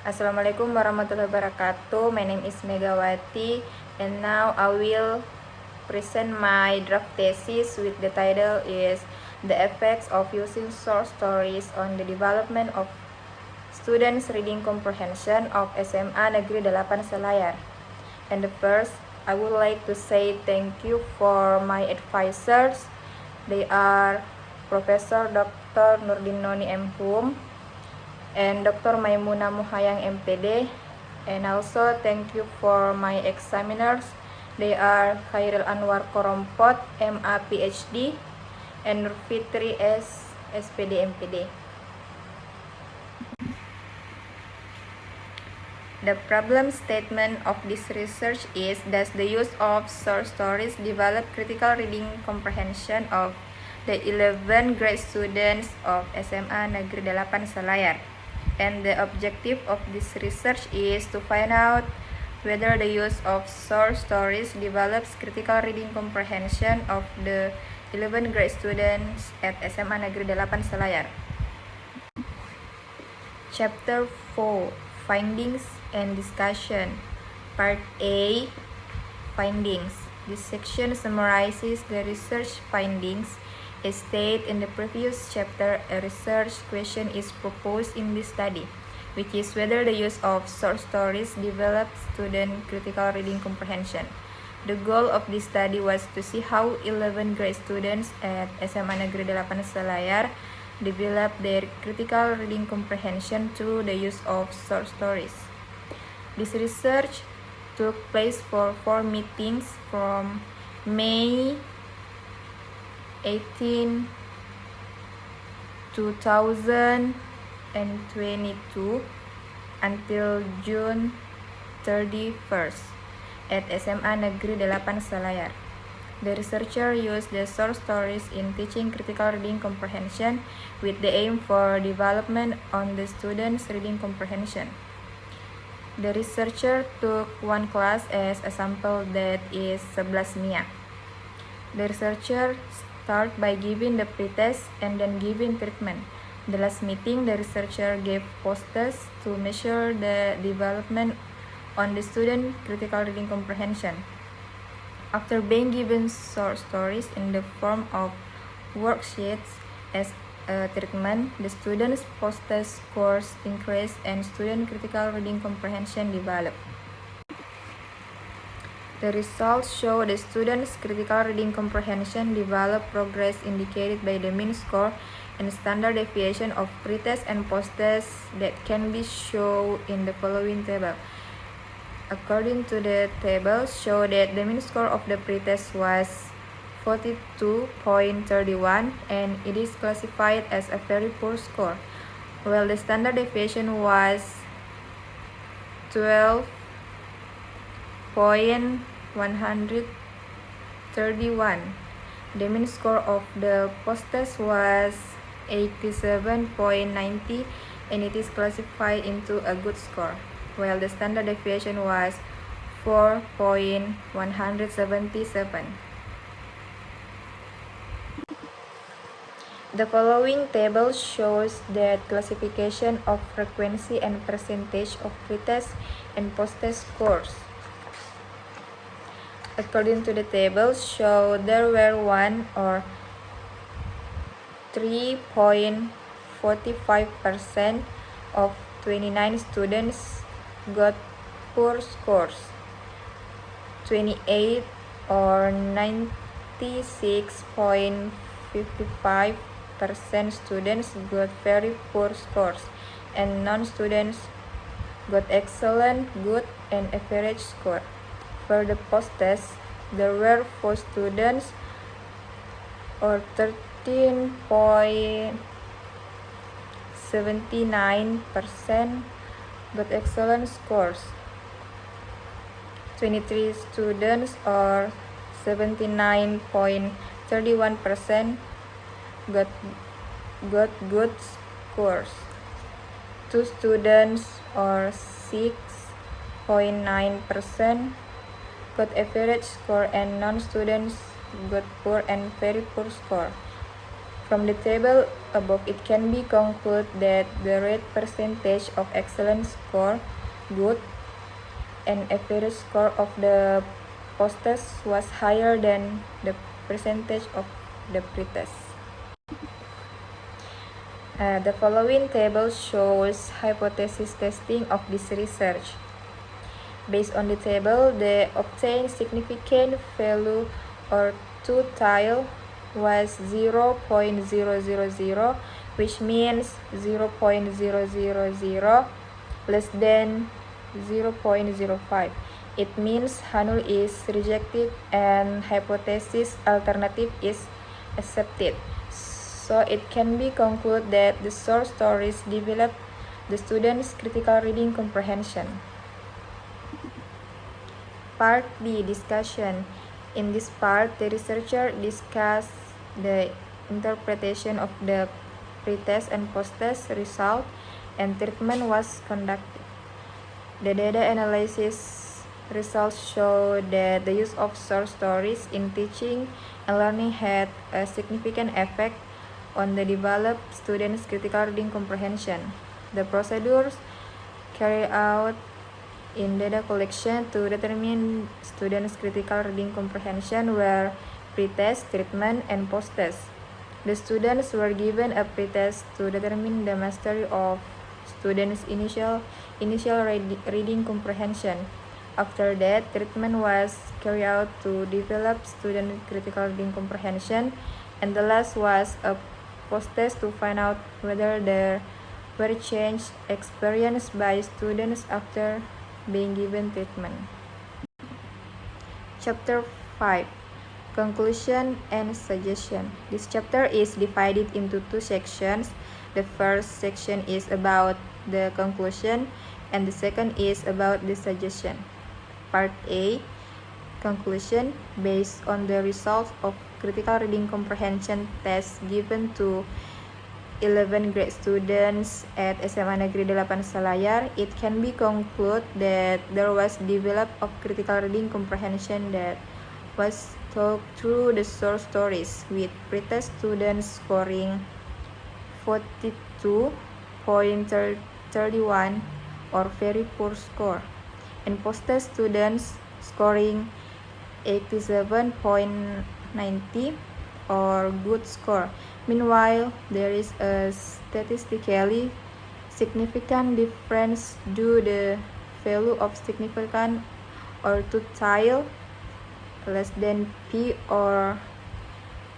Assalamualaikum warahmatullahi wabarakatuh. My name is Megawati, and now I will present my draft thesis with the title is The Effects of Using Short Stories on the Development of Students' Reading Comprehension of SMA Negeri 8 Selayar. And first, I would like to say thank you for my advisors. They are Professor Dr. Nurdin Noni M. Hum and Dr. Maimuna Muhayang MPD, and also thank you for my examiners. They are Khairil Anwar Korompot, MA PhD, and Nurfitri S, SPD MPD. The problem statement of this research is, does the use of short stories develop critical reading comprehension of the 11 grade students of SMA Negeri 8 Selayar? And the objective of this research is to find out whether the use of short stories develops critical reading comprehension of the 11 grade students at SMA Negeri 8 Selayar. Chapter 4, Findings and Discussion. Part A, Findings. This section summarizes the research findings. As stated in the previous chapter, a research question is proposed in this study, which is whether the use of short stories develops student critical reading comprehension. The goal of this study was to see how 11 grade students at SMA Negeri 8 Selayar develop their critical reading comprehension through the use of short stories. This research took place for 4 meetings from May 18, 2022 until June 31st at SMA Negeri 8 Selayar. The researcher used the short stories in teaching critical reading comprehension with the aim for development on the students' reading comprehension. The researcher took one class as a sample, that is 11 MIA. The researcher start by giving the pretest and then giving treatment. The last meeting, the researcher gave post-test to measure the development on the student critical reading comprehension. After being given short stories in the form of worksheets as a treatment, the students' post-test scores increased and student critical reading comprehension developed. The results show the students' critical reading comprehension developed progress indicated by the mean score and standard deviation of pretest and post-test that can be shown in the following table. According to the table, show that the mean score of the pretest was 42.31 and it is classified as a very poor score, while the standard deviation was 12.131. The mean score of the post-test was 87.90 and it is classified into a good score, while the standard deviation was 4.177. The following table shows the classification of frequency and percentage of pretest and post-test scores. According to the table, show there were 1 or 3.45% of 29 students got poor scores. 28 or 96.55% students got very poor scores, and non-students got excellent, good, and average score. For the post-test, there were 4 students or 13.79% got excellent scores. 23 students or 79.31% got good scores. 2 students or 6.9% got average score, and non-students got poor and very poor score. From the table above, it can be concluded that the rate percentage of excellent score, good, and average score of the post-test was higher than the percentage of the pre-test. The following table shows hypothesis testing of this research. Based on the table, the obtained significant value or two-tile was 0.000, which means 0.000 less than 0.05. It means HANUL is rejected and hypothesis alternative is accepted. So it can be concluded that the source stories develop the students' critical reading comprehension. Part B, discussion. In this part, the researcher discussed the interpretation of the pre-test and post-test result and treatment was conducted. The data analysis results show that the use of source stories in teaching and learning had a significant effect on the developed students' critical reading comprehension. The procedures carried out in data collection to determine students' critical reading comprehension were pre-test, treatment, and post-test. The students were given a pre-test to determine the mastery of students' initial reading comprehension. After that, treatment was carried out to develop student critical reading comprehension, and the last was a post-test to find out whether there were changes experienced by students after being given treatment. Chapter 5, Conclusion and Suggestion. This chapter is divided into two sections. The first section is about the conclusion and the second is about the suggestion. Part A, Conclusion. Based on the results of critical reading comprehension tests given to 11 grade students at SMA Negeri 8 Selayar, it can be concluded that there was development of critical reading comprehension that was taught through the source stories, with pre-test students scoring 42.31 or very poor score, and post-test students scoring 87.90 or good score. Meanwhile, there is a statistically significant difference due the value of significant or two-tile less than P or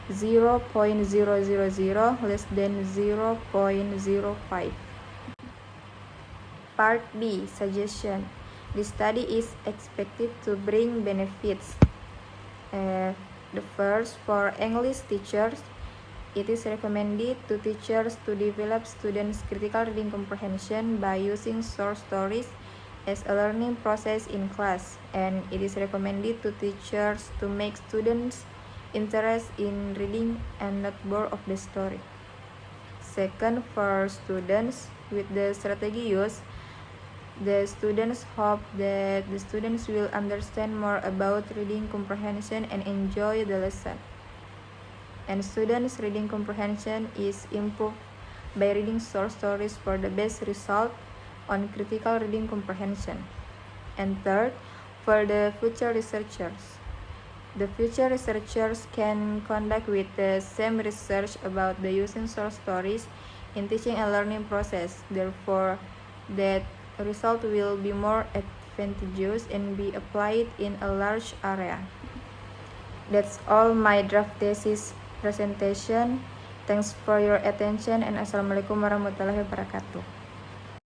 0.000 less than 0.05. Part B, Suggestion. This study is expected to bring benefits. The first, for English teachers, it is recommended to teachers to develop students' critical reading comprehension by using source stories as a learning process in class, and it is recommended to teachers to make students interested in reading and not bored of the story. Second, for students, with the strategy used, the students hope that the students will understand more about reading comprehension and enjoy the lesson. And students' reading comprehension is improved by reading source stories for the best result on critical reading comprehension. And third, for the future researchers. The future researchers can conduct with the same research about the using source stories in teaching and learning process. Therefore, that result will be more advantageous and be applied in a large area. That's all my draft thesis presentation. Thanks for your attention and Assalamualaikum warahmatullahi wabarakatuh.